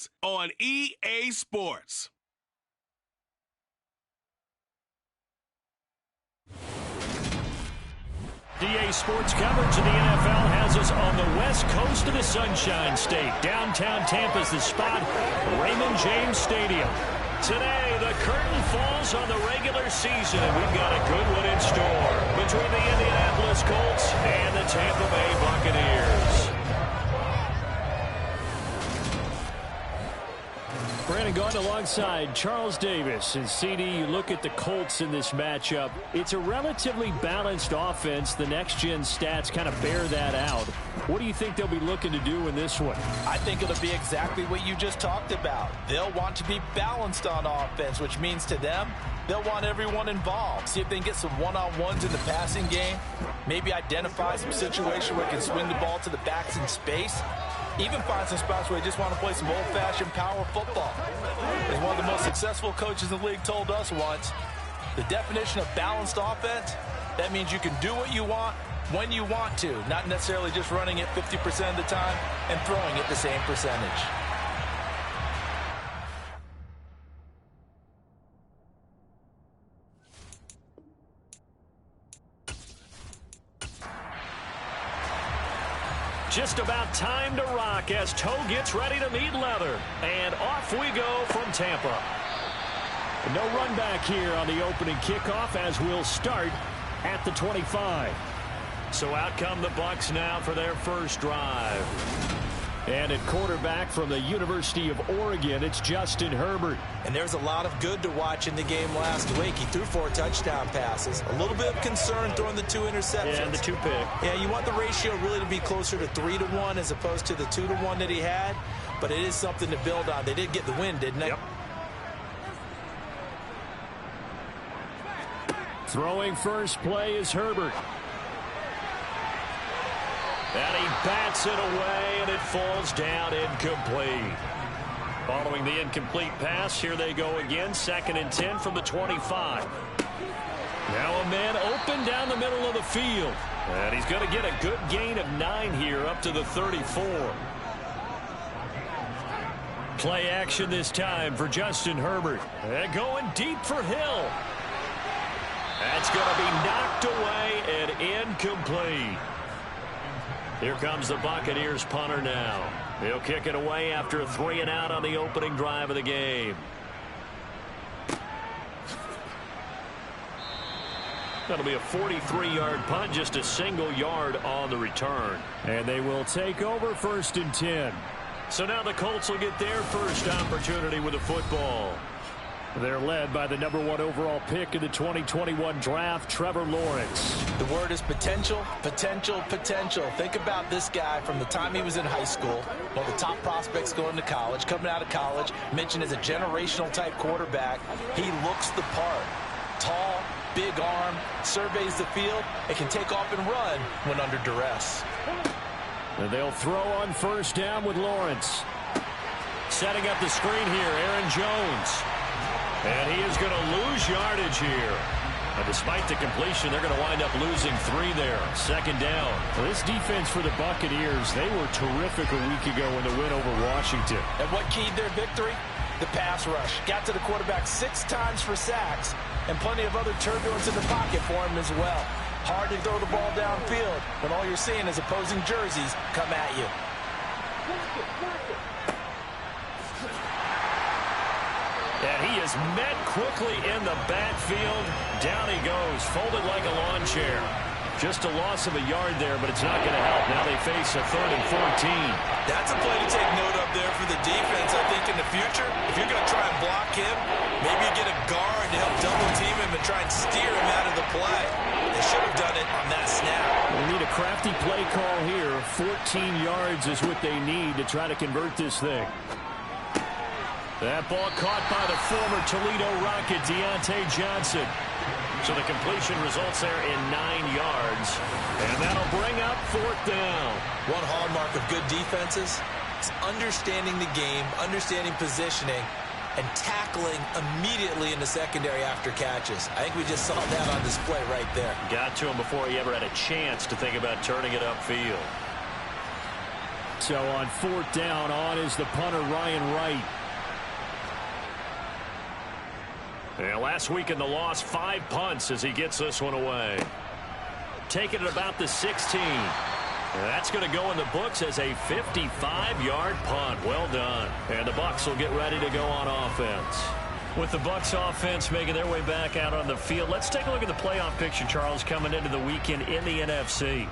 Sports on EA Sports. EA Sports coverage of the NFL has us on the west coast of the Sunshine State. Downtown Tampa's the spot, Raymond James Stadium. Today, the curtain falls on the regular season, and we've got a good one in store between the Indianapolis Colts and the Tampa Bay Buccaneers. Brandon Gaudin alongside Charles Davis. And CD, you look at the Colts in this matchup. It's a relatively balanced offense. The next-gen stats kind of bear that out. What do you think they'll be looking to do in this one? I think it'll be exactly what you just talked about. They'll want to be balanced on offense, which means to them, they'll want everyone involved. See if they can get some one-on-ones in the passing game. Maybe identify some situation where they can swing the ball to the backs in space. Even find some spots where they just want to play some old-fashioned power football. As one of the most successful coaches in the league told us once, the definition of balanced offense, that means you can do what you want when you want to, not necessarily just running it 50% of the time and throwing it the same percentage. Just about time to rock as toe gets ready to meet leather. And off we go from Tampa. No run back here on the opening kickoff as we'll start at the 25. So out come the Bucs now for their first drive. And at quarterback from the University of Oregon, it's Justin Herbert. And there's a lot of good to watch in the game last week. He threw 4 touchdown passes. A little bit of concern throwing the 2 interceptions. Yeah, and the 2 pick. Yeah, you want the ratio really to be closer to 3-1 as opposed to the 2-1 that he had. But it is something to build on. They did get the win, didn't they? Yep. Throwing first play is Herbert. And he bats it away, and it falls down incomplete. Following the incomplete pass, here they go again. 2nd and 10 from the 25. Now a man open down the middle of the field. And he's going to get a good gain of 9 here up to the 34. Play action this time for Justin Herbert. And going deep for Hill. That's going to be knocked away and incomplete. Here comes the Buccaneers punter now. He'll kick it away after a 3 and out on the opening drive of the game. That'll be a 43-yard punt, just a single yard on the return. And they will take over 1st and 10. So now the Colts will get their first opportunity with the football. They're led by the #1 overall pick in the 2021 draft, Trevor Lawrence. The word is potential, potential, potential. Think about this guy from the time he was in high school, one of the top prospects going to college, coming out of college, mentioned as a generational type quarterback. He looks the part. Tall, big arm, surveys the field, and can take off and run when under duress. And they'll throw on 1st down with Lawrence. Setting up the screen here, Aaron Jones. And he is going to lose yardage here. And despite the completion, they're going to wind up losing 3 there. 2nd down. For this defense for the Buccaneers, they were terrific a week ago in the win over Washington. And what keyed their victory? The pass rush. Got to the quarterback 6 times for sacks, and plenty of other turbulence in the pocket for him as well. Hard to throw the ball downfield when all you're seeing is opposing jerseys come at you. And he is met quickly in the backfield. Down he goes, folded like a lawn chair. Just a loss of a yard there, but it's not going to help. Now they face a 3rd and 14. That's a play to take note of there for the defense, I think, in the future. If you're going to try and block him, maybe you get a guard to help double team him and try and steer him out of the play. They should have done it on that snap. They need a crafty play call here. 14 yards is what they need to try to convert this thing. That ball caught by the former Toledo Rocket, Deontay Johnson. So the completion results there in 9 yards. And that'll bring up 4th down. One hallmark of good defenses is understanding the game, understanding positioning, and tackling immediately in the secondary after catches. I think we just saw that on display right there. Got to him before he ever had a chance to think about turning it upfield. So on 4th down, on is the punter, Ryan Wright. Yeah, last week in the loss, 5 punts as he gets this one away. Taking it about the 16. That's going to go in the books as a 55-yard punt. Well done. And the Bucs will get ready to go on offense. With the Bucs offense making their way back out on the field, let's take a look at the playoff picture, Charles, coming into the weekend in the NFC.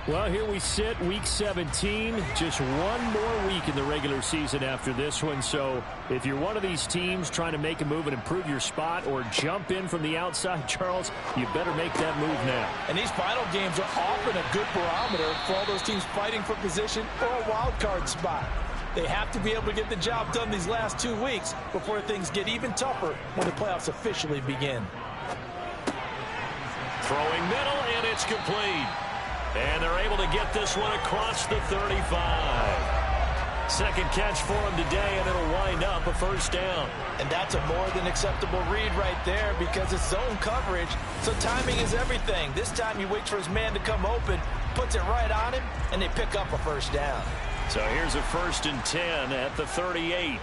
Well, here we sit, Week 17, just one more week in the regular season after this one. So if you're one of these teams trying to make a move and improve your spot or jump in from the outside, Charles, you better make that move now. And these final games are often a good barometer for all those teams fighting for position or a wild card spot. They have to be able to get the job done these last 2 weeks before things get even tougher when the playoffs officially begin. Throwing middle, and it's complete. And they're able to get this one across the 35. Second catch for him today, and it'll wind up a 1st down. And that's a more than acceptable read right there because it's zone coverage, so timing is everything. This time he waits for his man to come open, puts it right on him, and they pick up a 1st down. So here's a 1st and 10 at the 38.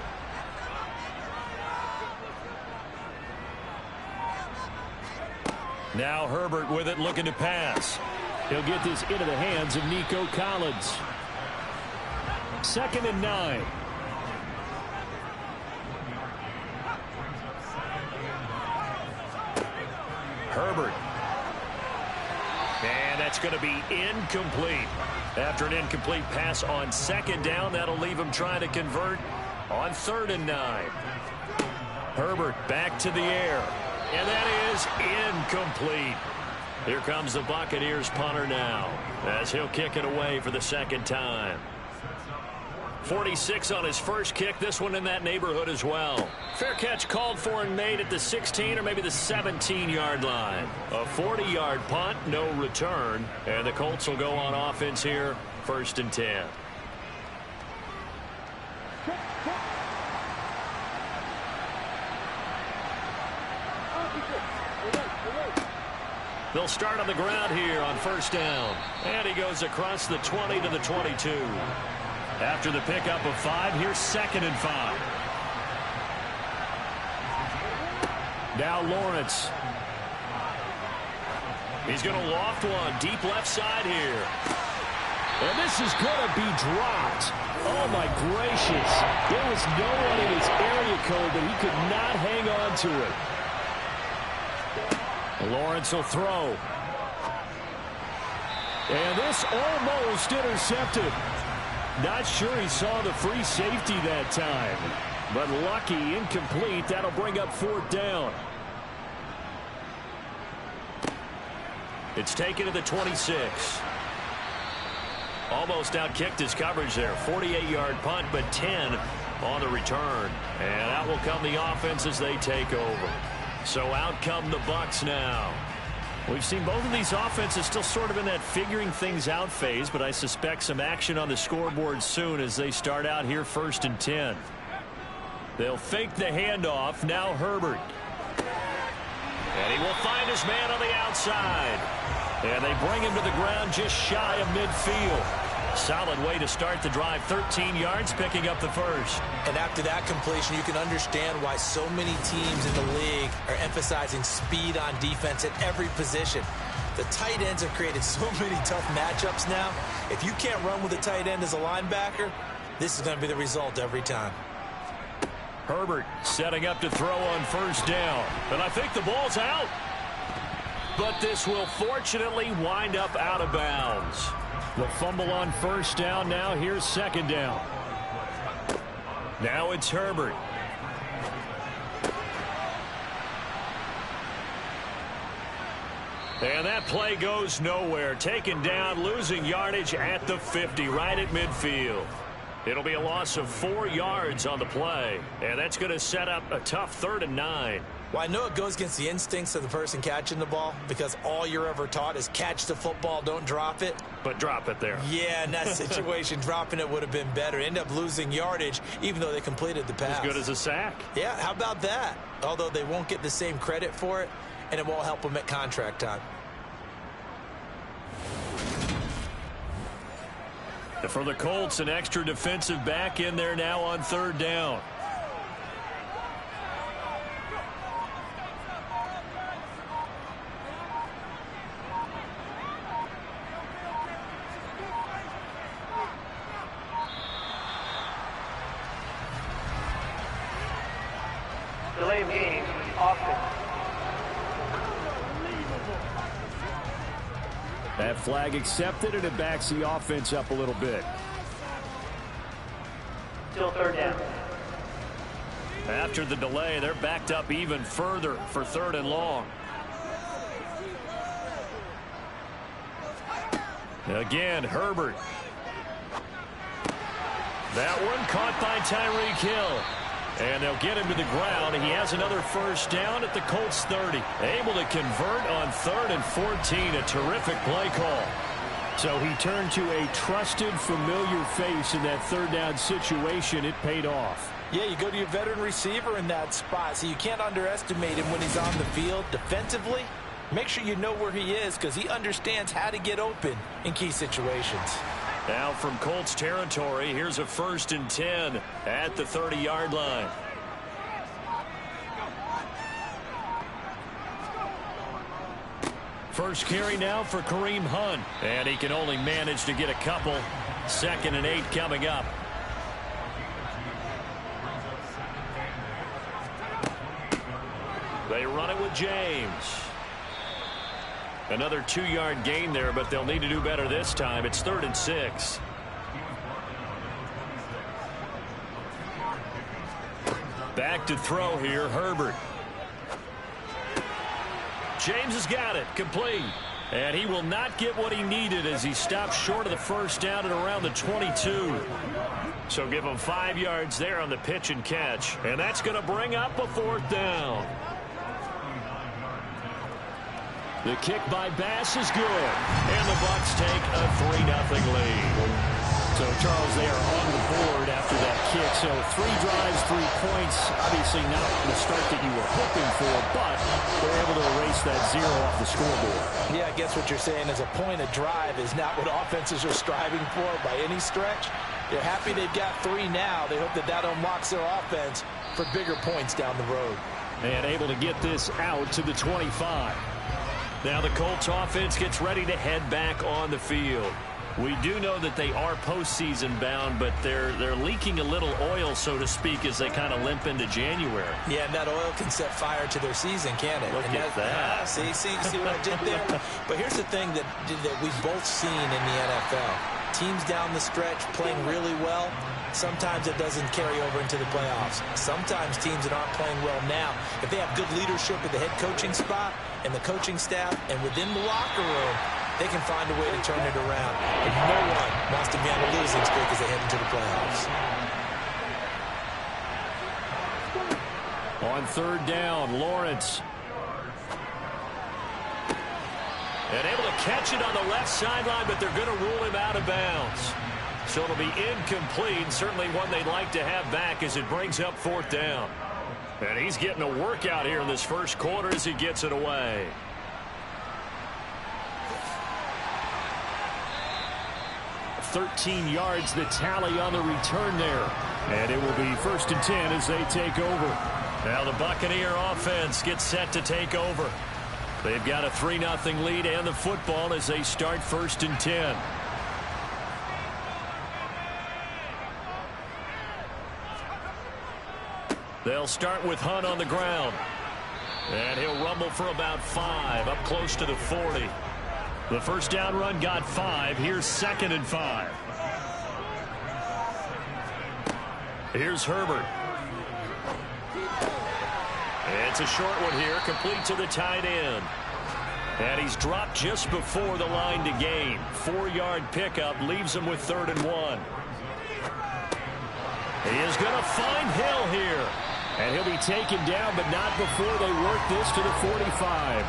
Now Herbert with it, looking to pass. He'll get this into the hands of Nico Collins. 2nd and 9. Herbert. And that's going to be incomplete. After an incomplete pass on 2nd down, that'll leave him trying to convert on 3rd and 9. Herbert back to the air. And that is incomplete. Here comes the Buccaneers punter now as he'll kick it away for the 2nd time. 46 on his first kick. This one in that neighborhood as well. Fair catch called for and made at the 16 or maybe the 17-yard line. A 40-yard punt, no return. And the Colts will go on offense here, 1st and 10. They'll start on the ground here on 1st down. And he goes across the 20 to the 22. After the pickup of 5, here's 2nd and 5. Now Lawrence. He's going to loft one deep left side here. And this is going to be dropped. Oh, my gracious. There was no one in his area code that he could not hang on to it. Lawrence will throw. And this almost intercepted. Not sure he saw the free safety that time. But lucky, incomplete. That'll bring up 4th down. It's taken to the 26. Almost outkicked his coverage there. 48-yard punt, but 10 on the return. And out will come the offense as they take over. So out come the Bucs now. We've seen both of these offenses still sort of in that figuring things out phase, but I suspect some action on the scoreboard soon as they start out here 1st and 10. They'll fake the handoff. Now Herbert. And he will find his man on the outside. And they bring him to the ground just shy of midfield. Solid way to start the drive. 13 yards, picking up the 1st. And after that completion, you can understand why so many teams in the league are emphasizing speed on defense at every position. The tight ends have created so many tough matchups now. If you can't run with a tight end as a linebacker, this is going to be the result every time. Herbert setting up to throw on 1st down. And I think the ball's out. But this will fortunately wind up out of bounds. The fumble on 1st down. Now here's 2nd down. Now it's Herbert. And that play goes nowhere. Taken down, losing yardage at the 50, right at midfield. It'll be a loss of 4 yards on the play. And that's going to set up a tough 3rd and 9. Well, I know it goes against the instincts of the person catching the ball because all you're ever taught is catch the football, don't drop it. But drop it there. Yeah, in that situation, dropping it would have been better. End up losing yardage even though they completed the pass. As good as a sack. Yeah, how about that? Although they won't get the same credit for it, and it won't help them at contract time. For the Colts, an extra defensive back in there now on third down. Delay of game, offense. That flag accepted, and it backs the offense up a little bit. Still third down. After the delay, they're backed up even further for third and long. Again, Herbert. That one caught by Tyreek Hill. And they'll get him to the ground. He has another first down at the Colts 30. Able to convert on 3rd and 14. A terrific play call. So he turned to a trusted, familiar face in that third down situation. It paid off. Yeah, you go to your veteran receiver in that spot, so you can't underestimate him when he's on the field defensively. Make sure you know where he is because he understands how to get open in key situations. Now from Colts territory, here's a 1st and 10 at the 30-yard line. First carry now for Kareem Hunt, and he can only manage to get a couple. 2nd and 8 coming up. They run it with James. Another 2-yard gain there, but they'll need to do better this time. It's 3rd and 6. Back to throw here, Herbert. James has got it, complete. And he will not get what he needed as he stopped short of the first down at around the 22. So give him 5 yards there on the pitch and catch. And that's going to bring up a 4th down. The kick by Bass is good, and the Bucs take a 3-0 lead. So, Charles, they are on the board after that kick. So 3 drives, 3 points. Obviously not the start that you were hoping for, but they're able to erase that 0 off the scoreboard. Yeah, I guess what you're saying is a point a drive is not what offenses are striving for by any stretch. They're happy they've got 3 now. They hope that that unlocks their offense for bigger points down the road. And able to get this out to the 25. Now the Colts offense gets ready to head back on the field. We do know that they are postseason bound, but they're leaking a little oil, so to speak, as they kind of limp into January. Yeah, and that oil can set fire to their season, can't it? Look at that. See what I did there? But here's the thing that we've both seen in the NFL. Teams down the stretch playing really well. Sometimes it doesn't carry over into the playoffs. Sometimes teams that aren't playing well now, if they have good leadership at the head coaching spot and the coaching staff and within the locker room, they can find a way to turn it around. But no one wants to be on a losing streak as they head into the playoffs. On 3rd down, Lawrence. And able to catch it on the left sideline, but they're going to rule him out of bounds. So it'll be incomplete, certainly one they'd like to have back as it brings up 4th down. And he's getting a workout here in this first quarter as he gets it away. $13 yards the tally on the return there. And it will be 1st and 10 as they take over. Now the Buccaneer offense gets set to take over. They've got a 3-0 lead and the football as they start 1st and 10. They'll start with Hunt on the ground. And he'll rumble for about 5, up close to the 40. The first down run got 5. Here's 2nd and 5. Here's Herbert. It's a short one here, complete to the tight end. And he's dropped just before the line to gain. 4-yard pickup leaves him with 3rd and 1. He is going to find Hill here. And he'll be taken down, but not before they work this to the 45.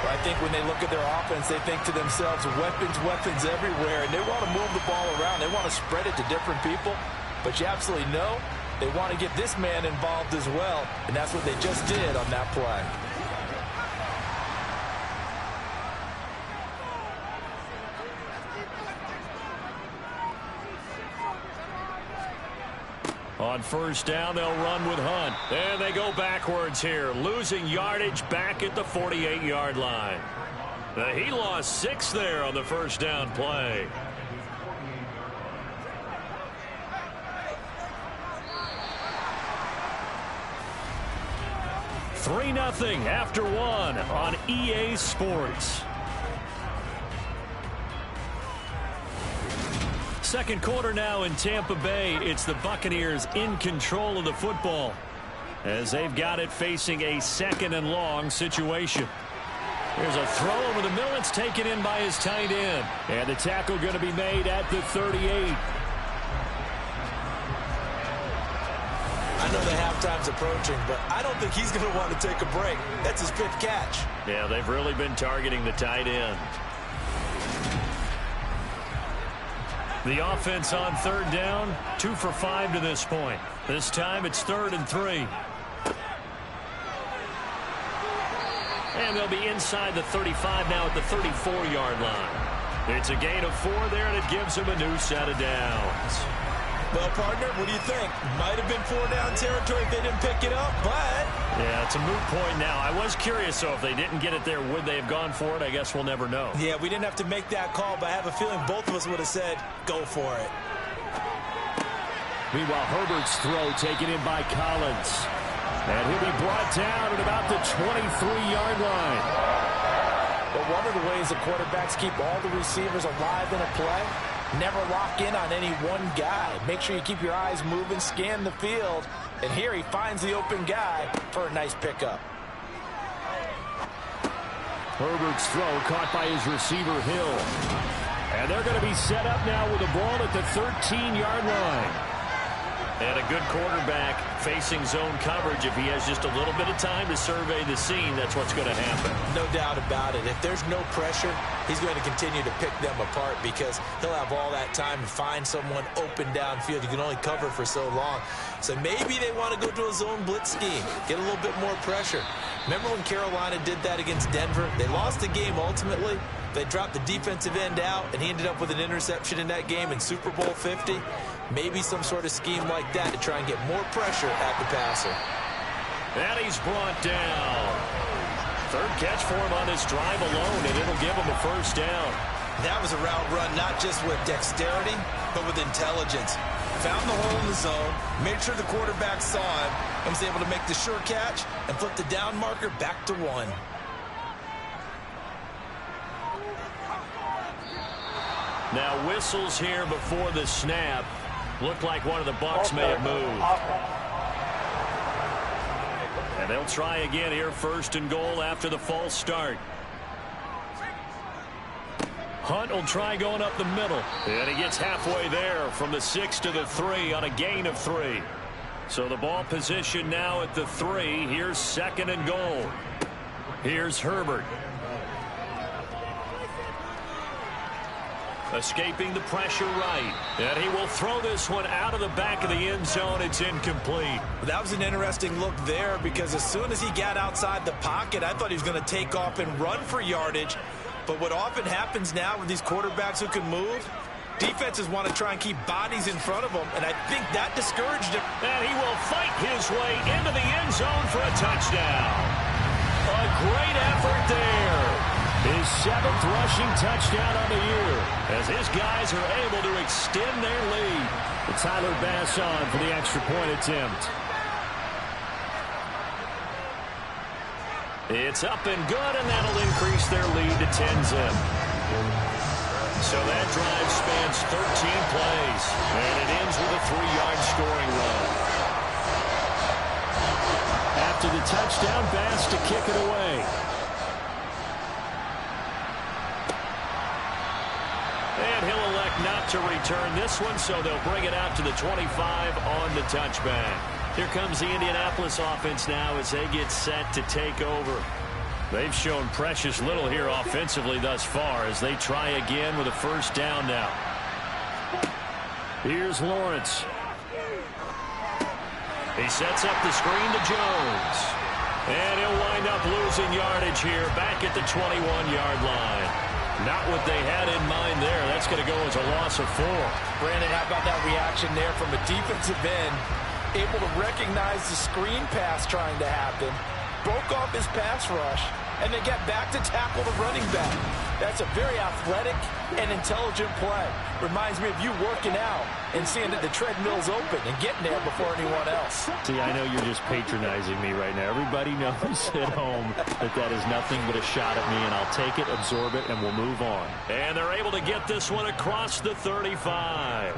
I think when they look at their offense, they think to themselves, weapons everywhere, and they want to move the ball around. They want to spread it to different people, but you absolutely know they want to get this man involved as well, and that's what they just did on that play. On first down, they'll run with Hunt. And they go backwards here, losing yardage back at the 48-yard line. He lost 6 there on the first down play. Three 3-0 after 1 on EA Sports. Second quarter now in Tampa Bay. It's the Buccaneers in control of the football as they've got it facing a 2nd and long situation. Here's a throw over the middle. It's taken in by his tight end. And the tackle going to be made at the 38. I know the halftime's approaching, but I don't think he's going to want to take a break. That's his 5th catch. Yeah, they've really been targeting the tight end. The offense on 3rd down, 2 for 5 to this point. This time it's 3rd and 3. And they'll be inside the 35 now at the 34-yard line. It's a gain of 4 there, and it gives them a new set of downs. Well, partner, what do you think? Might have been 4-down territory if they didn't pick it up, but... Yeah, it's a moot point now. I was curious, so if they didn't get it there, would they have gone for it? I guess we'll never know. Yeah, we didn't have to make that call, but I have a feeling both of us would have said, go for it. Meanwhile, Herbert's throw taken in by Collins. And he'll be brought down at about the 23-yard line. But one of the ways the quarterbacks keep all the receivers alive in a play, never lock in on any one guy. Make sure you keep your eyes moving, scan the field. And here he finds the open guy for a nice pickup. Herbert's throw caught by his receiver, Hill. And they're going to be set up now with the ball at the 13-yard line. And a good quarterback facing zone coverage. If he has just a little bit of time to survey the scene, that's what's going to happen. No doubt about it. If there's no pressure, he's going to continue to pick them apart because he'll have all that time to find someone open downfield. You can only cover for so long. So maybe they want to go to a zone blitz scheme, get a little bit more pressure. Remember when Carolina did that against Denver? They lost the game ultimately. They dropped the defensive end out, and he ended up with an interception in that game in Super Bowl 50. Maybe some sort of scheme like that to try and get more pressure at the passer. And he's brought down. 3rd catch for him on this drive alone, and it'll give him a first down. That was a route run not just with dexterity, but with intelligence. Found the hole in the zone, made sure the quarterback saw him, and was able to make the sure catch and flip the down marker back to 1. Now whistles here before the snap. Looked like one of the Bucs may have moved. And they'll try again here, 1st and goal after the false start. Hunt will try going up the middle. And he gets halfway there from the 6 to the 3 on a gain of 3. So the ball position now at the 3. Here's 2nd and goal. Here's Herbert. Escaping the pressure right. And he will throw this one out of the back of the end zone. It's incomplete. That was an interesting look there because as soon as he got outside the pocket, I thought he was going to take off and run for yardage. But what often happens now with these quarterbacks who can move, defenses want to try and keep bodies in front of them, and I think that discouraged him. And he will fight his way into the end zone for a touchdown. A great effort there. His 7th rushing touchdown on the year as his guys are able to extend their lead. Tyler Bass on for the extra point attempt. It's up and good, and that'll increase their lead to 10-zip. So that drive spans 13 plays, and it ends with a 3-yard scoring run. After the touchdown, Bass to kick it away. And he'll elect not to return this one, so they'll bring it out to the 25 on the touchback. Here comes the Indianapolis offense now as they get set to take over. They've shown precious little here offensively thus far as they try again with a first down now. Here's Lawrence. He sets up the screen to Jones. And he'll wind up losing yardage here back at the 21-yard line. Not what they had in mind there. That's going to go as a loss of 4. Brandon, how about that reaction there from a defensive end? able to recognize the screen pass trying to happen, broke off his pass rush, and then got back to tackle the running back. That's a very athletic and intelligent play. Reminds me of you working out and seeing that the treadmill's open and getting there before anyone else. See, I know you're just patronizing me right now. Everybody knows at home that that is nothing but a shot at me, and I'll take it, absorb it, and we'll move on. And they're able to get this one across the 35.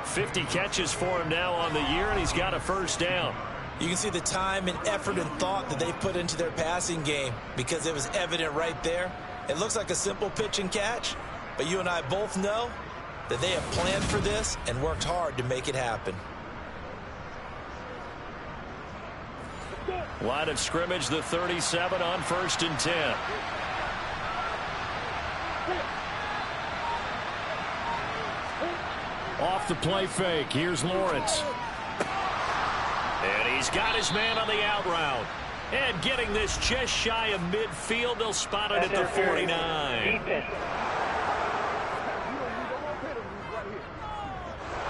50 catches for him now on the year, and he's got a first down. You can see the time and effort and thought that they put into their passing game because it was evident right there. It looks like a simple pitch and catch, but you and I both know that they have planned for this and worked hard to make it happen. Line of scrimmage, the 37 on 1st and 10. Off the play fake. Here's Lawrence. And he's got his man on the out route. And getting this just shy of midfield, they'll spot it at the 49.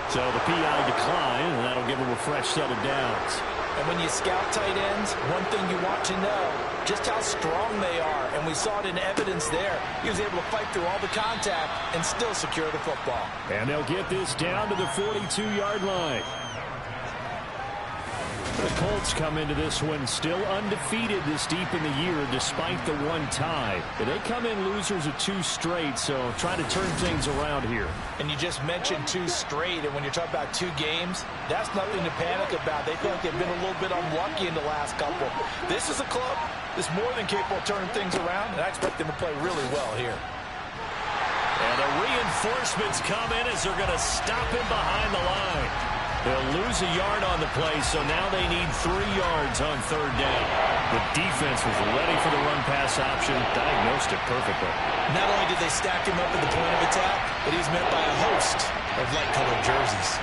So the PI decline, and that'll give him a fresh set of downs. And when you scout tight ends, one thing you want to know, just how strong they are. And we saw it in evidence there. He was able to fight through all the contact and still secure the football. And they'll get this down to the 42-yard line. The Colts come into this one still undefeated this deep in the year despite the one tie. They come in losers of 2 straight, so trying to turn things around here. And you just mentioned 2 straight, and when you're talking about 2 games, that's nothing to panic about. They feel like they've been a little bit unlucky in the last couple. This is a club that's more than capable of turning things around, and I expect them to play really well here. And the reinforcements come in as they're going to stop him behind the line. They'll lose a yard on the play, so now they need 3 yards on 3rd down. The defense was ready for the run-pass option, diagnosed it perfectly. Not only did they stack him up at the point of attack, but he was met by a host of light-colored jerseys.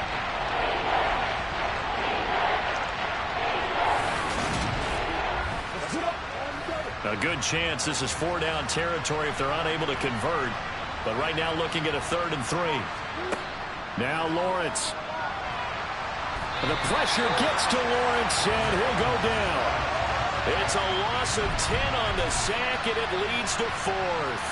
A good chance this is 4-down territory if they're unable to convert. But right now looking at a 3rd and 3. Now Lawrence. The pressure gets to Lawrence, and he'll go down. It's a loss of 10 on the sack, and it leads to 4th.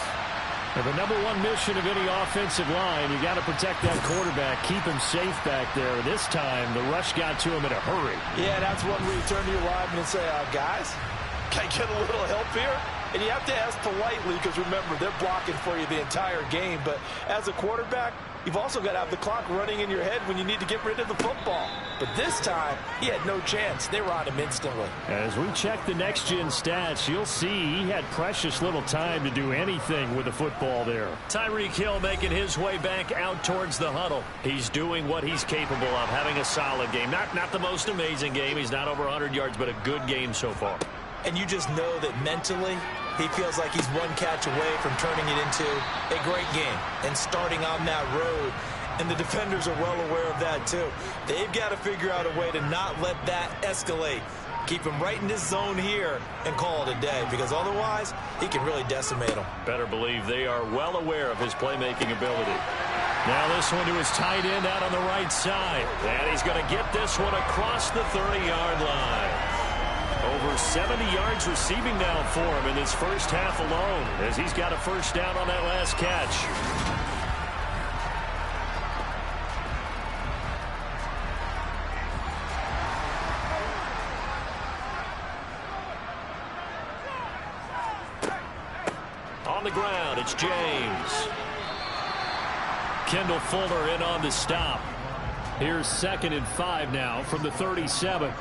And the #1 mission of any offensive line, you got to protect that quarterback, keep him safe back there. This time, the rush got to him in a hurry. Yeah, that's one where you turn to your lineman and say, guys, can I get a little help here? And you have to ask politely because, remember, they're blocking for you the entire game. But as a quarterback, you've also got to have the clock running in your head when you need to get rid of the football. But this time, he had no chance. They were on him instantly. As we check the next-gen stats, you'll see he had precious little time to do anything with the football there. Tyreek Hill making his way back out towards the huddle. He's doing what he's capable of, having a solid game. Not the most amazing game. He's not over 100 yards, but a good game so far. And you just know that mentally, he feels like he's one catch away from turning it into a great game and starting on that road. And the defenders are well aware of that, too. They've got to figure out a way to not let that escalate. Keep him right in this zone here and call it a day, because otherwise, he can really decimate them. Better believe they are well aware of his playmaking ability. Now this one to his tight end out on the right side. And he's going to get this one across the 30-yard line. Over 70 yards receiving now for him in this first half alone, as he's got a first down on that last catch. On the ground, it's James. Kendall Fuller in on the stop. Here's 2nd and 5 now from the 37.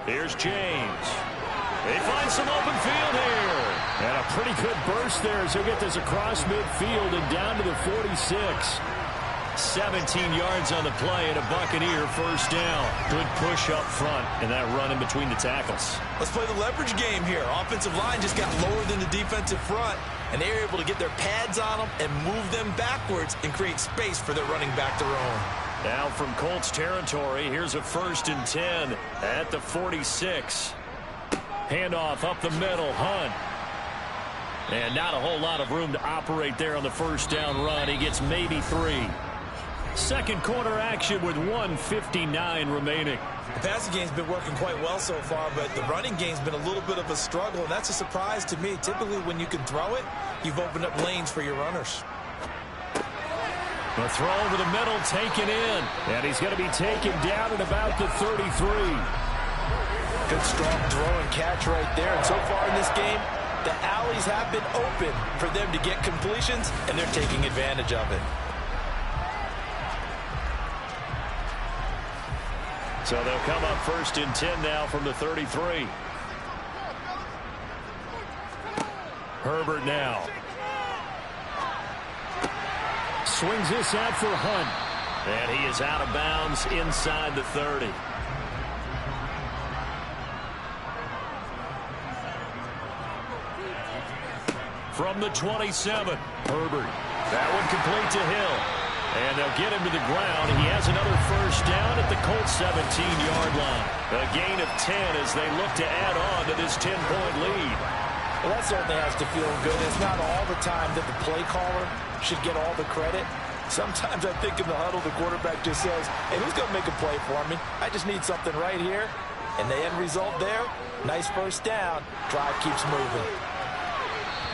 Here's James. They find some open field here. And a pretty good burst there as he'll get this across midfield and down to the 46. 17 yards on the play and a Buccaneer first down. Good push up front and that run in between the tackles. Let's play the leverage game here. Offensive line just got lower than the defensive front, and they were able to get their pads on them and move them backwards and create space for their running back to roam. Now from Colts territory, here's a 1st and 10 at the 46. Handoff up the middle, Hunt. And not a whole lot of room to operate there on the first down run. He gets maybe 3. Second quarter action with 1:59 remaining. The passing game's been working quite well so far, but the running game's been a little bit of a struggle, and that's a surprise to me. Typically, when you can throw it, you've opened up lanes for your runners. The throw over the middle taken in, and he's going to be taken down at about the 33. Good strong throw and catch right there, and so far in this game, the alleys have been open for them to get completions, and they're taking advantage of it. So they'll come up 1st and 10 now from the 33. Herbert now. Swings this out for Hunt. And he is out of bounds inside the 30. From the 27, Herbert. That one complete to Hill. And they'll get him to the ground. He has another first down at the Colts 17-yard line. A gain of 10 as they look to add on to this 10-point lead. Well, that certainly has to feel good. It's not all the time that the play caller should get all the credit. Sometimes I think in the huddle, the quarterback just says, hey, who's going to make a play for me? I just need something right here. And the end result there, nice first down. Drive keeps moving.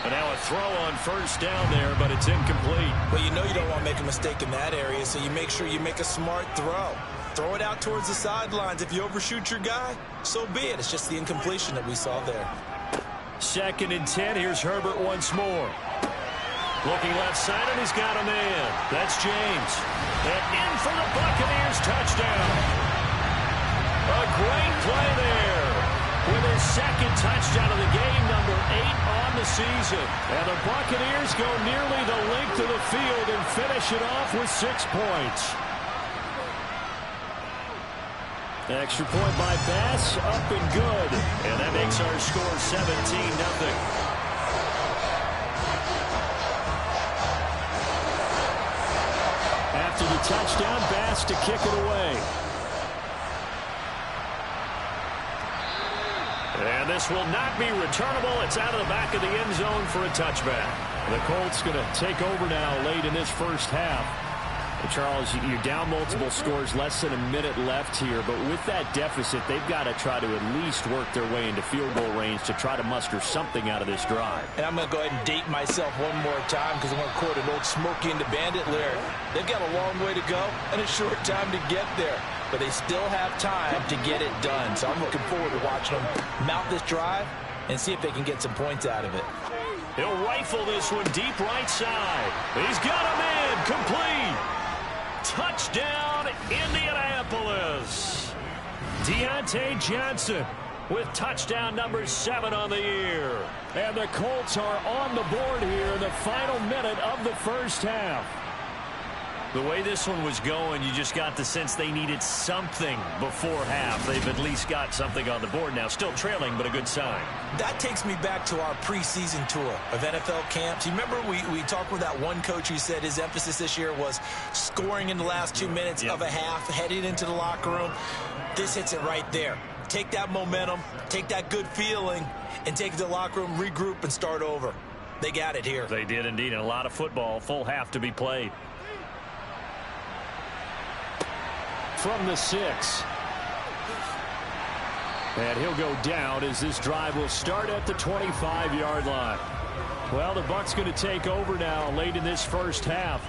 And now a throw on first down there, but it's incomplete. Well, you know you don't want to make a mistake in that area, so you make sure you make a smart throw. Throw it out towards the sidelines. If you overshoot your guy, so be it. It's just the incompletion that we saw there. 2nd and 10. Here's Herbert once more. Looking left side, and he's got a man. That's James. And in for the Buccaneers touchdown. A great play there. With his 2nd touchdown of the game, number 8 on the season. And the Buccaneers go nearly the length of the field and finish it off with 6 points. Extra point by Bass, up and good. And that makes our score 17-0. After the touchdown, Bass to kick it away. And this will not be returnable. It's out of the back of the end zone for a touchback. The Colts going to take over now late in this first half. And Charles, you're down multiple scores, less than a minute left here. But with that deficit, they've got to try to at least work their way into field goal range to try to muster something out of this drive. And I'm going to go ahead and date myself one more time because I'm going to quote an old Smokey and the Bandit lyric. They've got a long way to go and a short time to get there. But they still have time to get it done. So I'm looking forward to watching them mount this drive and see if they can get some points out of it. He'll rifle this one deep right side. He's got a man complete. Touchdown, Indianapolis. Deontay Johnson with touchdown number 7 on the year. And the Colts are on the board here in the final minute of the first half. The way this one was going, you just got the sense they needed something before half. They've at least got something on the board now. Still trailing, but a good sign. That takes me back to our preseason tour of NFL camps. You remember we talked with that one coach who said his emphasis this year was scoring in the last 2 minutes of a half, heading into the locker room. This hits it right there. Take that momentum, take that good feeling, and take it to the locker room, regroup, and start over. They got it here. They did indeed, and a lot of football, full half to be played. From the 6. And he'll go down as this drive will start at the 25-yard line. Well, the Bucs going to take over now late in this first half.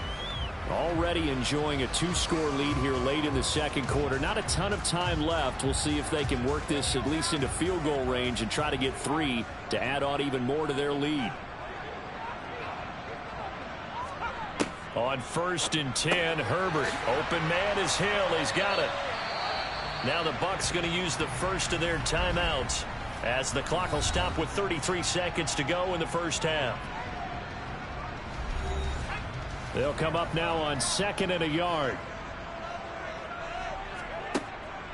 Already enjoying a 2-score lead here late in the second quarter. Not a ton of time left. We'll see if they can work this at least into field goal range and try to get 3 to add on even more to their lead. On 1st and 10, Herbert. Open man is Hill. He's got it. Now the Bucs going to use the first of their timeouts as the clock will stop with 33 seconds to go in the first half. They'll come up now on 2nd and a yard.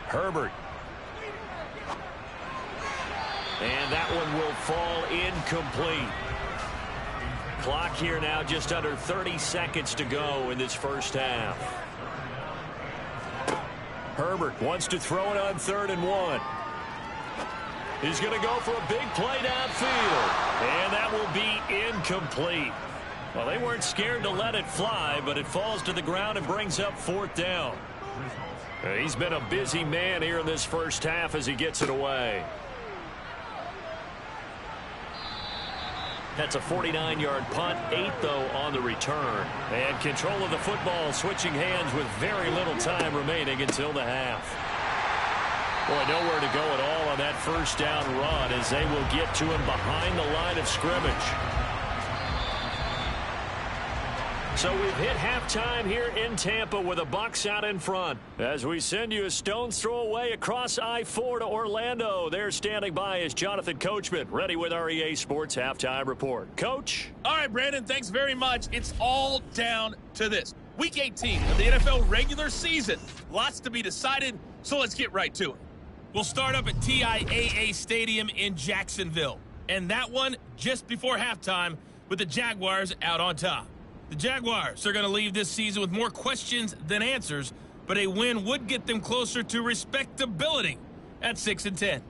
Herbert. And that one will fall incomplete. Clock here now just under 30 seconds to go in this first half. Herbert wants to throw it on 3rd and 1. He's going to go for a big play downfield. And that will be incomplete. Well, they weren't scared to let it fly, but it falls to the ground and brings up 4th down. He's been a busy man here in this first half as he gets it away. That's a 49-yard punt, 8 though on the return. And control of the football switching hands with very little time remaining until the half. Boy, nowhere to go at all on that first down run as they will get to him behind the line of scrimmage. So we've hit halftime here in Tampa with the Bucs out in front. As we send you a stone's throw away across I-4 to Orlando. There standing by is Jonathan Coachman, ready with our EA Sports Halftime Report. Coach? All right, Brandon, thanks very much. It's all down to this. Week 18 of the NFL regular season. Lots to be decided, so let's get right to it. We'll start up at TIAA Stadium in Jacksonville. And that one just before halftime with the Jaguars out on top. The Jaguars are going to leave this season with more questions than answers, but a win would get them closer to respectability at 6-10.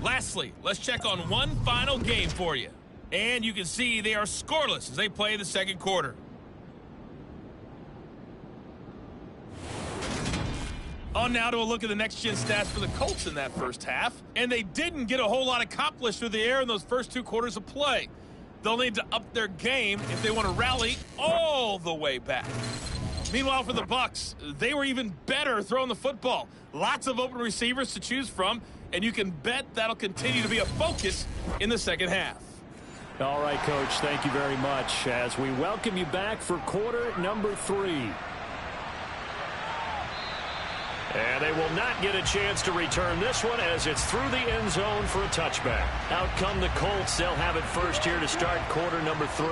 Lastly, let's check on one final game for you. And you can see they are scoreless as they play the second quarter. On now to a look at the next-gen stats for the Colts in that first half. And they didn't get a whole lot accomplished through the air in those first 2 quarters of play. They'll need to up their game if they want to rally all the way back. Meanwhile, for the Bucs, they were even better throwing the football. Lots of open receivers to choose from, and you can bet that'll continue to be a focus in the second half. All right, Coach, thank you very much as we welcome you back for quarter number 3. And they will not get a chance to return this one as it's through the end zone for a touchback. Out come the Colts. They'll have it first here to start quarter number 3.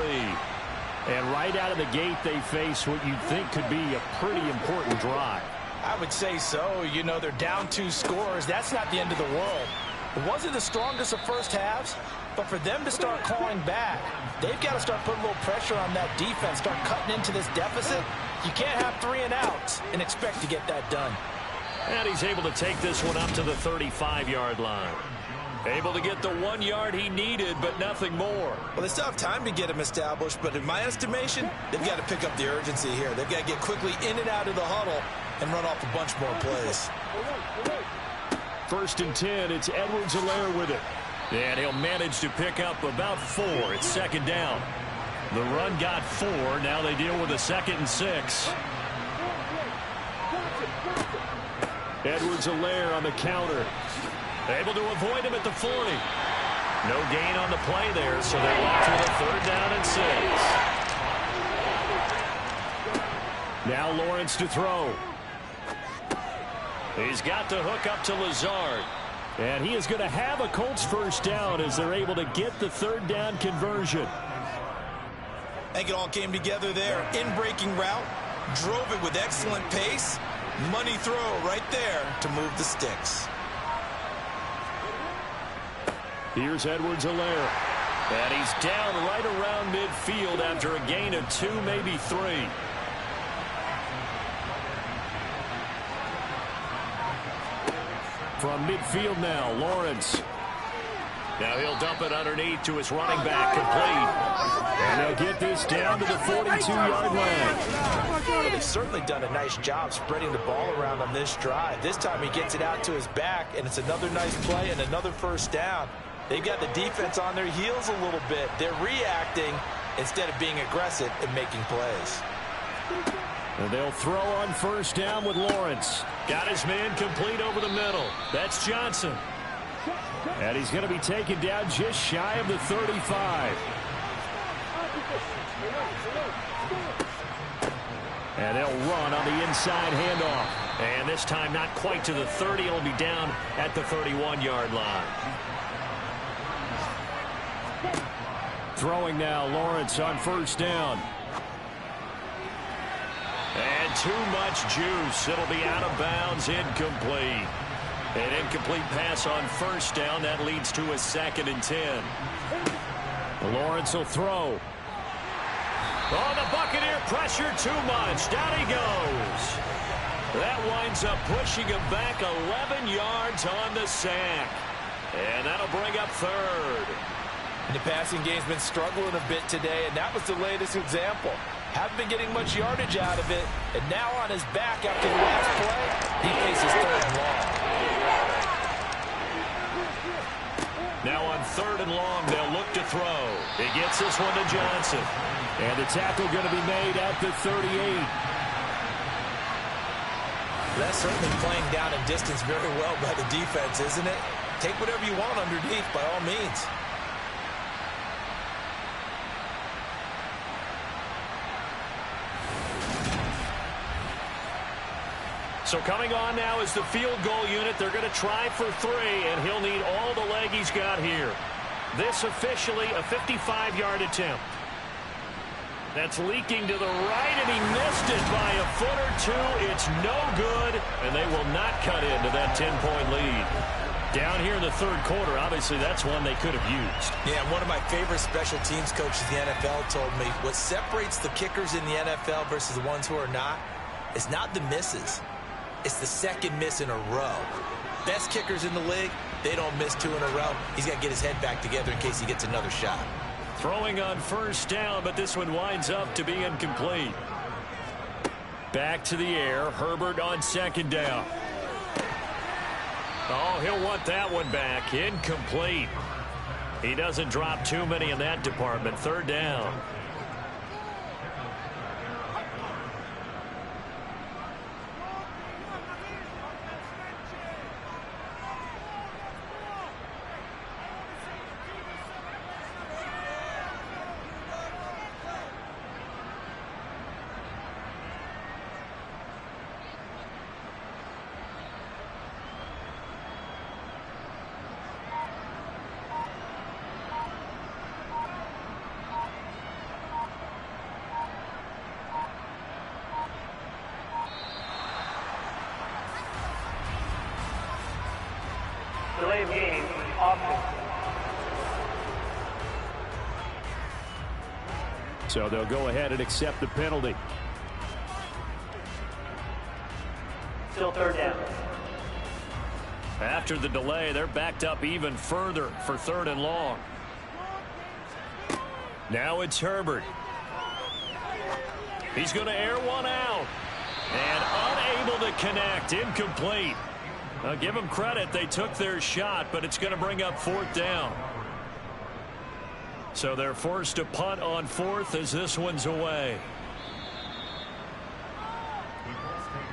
And right out of the gate, they face what you'd think could be a pretty important drive. I would say so. You know, they're down 2 scores. That's not the end of the world. It wasn't the strongest of first halves, but for them to start clawing back, they've got to start putting a little pressure on that defense, start cutting into this deficit. You can't have 3 and outs and expect to get that done. And he's able to take this one up to the 35-yard line. Able to get the 1 yard he needed, but nothing more. Well, they still have time to get him established, but in my estimation, they've got to pick up the urgency here. They've got to get quickly in and out of the huddle and run off a bunch more plays. 1st and 10, it's Edwards-Helaire with it. And he'll manage to pick up about 4. It's 2nd down. The run got 4. Now they deal with a 2nd and 6. Edwards-Helaire on the counter. Able to avoid him at the 40. No gain on the play there, so they're left with a 3rd down and 6. Now Lawrence to throw. He's got to hook up to Lazard. And he is going to have a Colts first down as they're able to get the 3rd down conversion. I think it all came together there. In-breaking route, drove it with excellent pace. Money throw right there to move the sticks. Here's Edwards-Helaire. And he's down right around midfield after a gain of 2, maybe 3. From midfield now, Lawrence. Now he'll dump it underneath to his running back, complete. And they'll get this down to the 42-yard line. They've certainly done a nice job spreading the ball around on this drive. This time he gets it out to his back, and it's another nice play and another first down. They've got the defense on their heels a little bit. They're reacting instead of being aggressive and making plays. And they'll throw on first down with Lawrence. Got his man complete over the middle. That's Johnson. And he's going to be taken down just shy of the 35. And they'll run on the inside handoff. And this time not quite to the 30. It'll be down at the 31-yard line. Throwing now, Lawrence on first down. And too much juice. It'll be out of bounds, incomplete. An incomplete pass on first down. That leads to a 2nd and 10. Lawrence will throw. Oh, the Buccaneer pressure too much. Down he goes. That winds up pushing him back 11 yards on the sack. And that'll bring up third. And the passing game's been struggling a bit today, and that was the latest example. Haven't been getting much yardage out of it, and now on his back after the last play, he faces third and long. Now on third and long, they'll look to throw. He gets this one to Johnson. And the tackle going to be made at the 38. That's certainly playing down in distance very well by the defense, isn't it? Take whatever you want underneath by all means. So coming on now is the field goal unit. They're going to try for 3, and he'll need all the leg he's got here. This officially a 55-yard attempt. That's leaking to the right, and he missed it by a foot or two. It's no good, and they will not cut into that 10-point lead. Down here in the third quarter, obviously that's one they could have used. Yeah, one of my favorite special teams coaches in the NFL told me what separates the kickers in the NFL versus the ones who are not is not the misses. It's the second miss in a row. Best kickers in the league, they don't miss 2 in a row. He's got to get his head back together in case he gets another shot. Throwing on first down, but this one winds up to be incomplete. Back to the air. Herbert on second down. Oh, he'll want that one back. Incomplete. He doesn't drop too many in that department. Third down. Delay of game, offense. So they'll go ahead and accept the penalty. Still third down. After the delay, they're backed up even further for third and long. Now it's Herbert. He's going to air one out. And unable to connect. Incomplete. I'll give them credit. They took their shot, but it's going to bring up fourth down. So they're forced to punt on fourth as this one's away.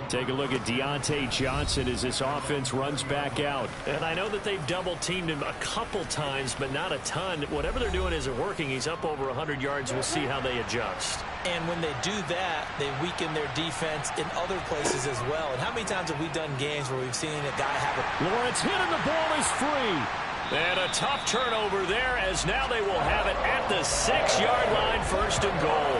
Take a look at Deontay Johnson as this offense runs back out. And I know that they've double-teamed him a couple times, but not a ton. Whatever they're doing isn't working. He's up over 100 yards. We'll see how they adjust. And when they do that, they weaken their defense in other places as well. And how many times have we done games where we've seen a guy have it? Lawrence hit and the ball is free. And a tough turnover there as now they will have it at the 6-yard line, first and goal.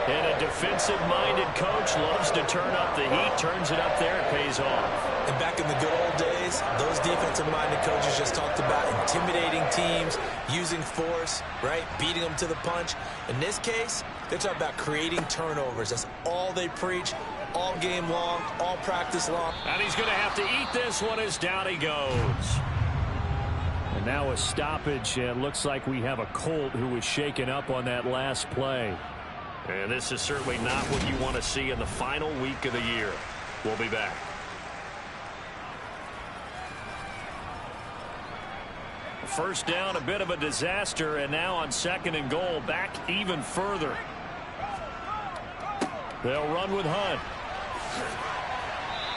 And a defensive-minded coach loves to turn up the heat, turns it up there, it pays off. And back in the good old days, those defensive-minded coaches just talked about intimidating teams, using force, right, beating them to the punch. In this case, they're talking about creating turnovers. That's all they preach, all game long, all practice long. And he's going to have to eat this one as down he goes. And now a stoppage, and looks like we have a Colt who was shaken up on that last play. And this is certainly not what you want to see in the final week of the year. We'll be back. First down, a bit of a disaster, and now on second and goal, back even further. They'll run with Hunt.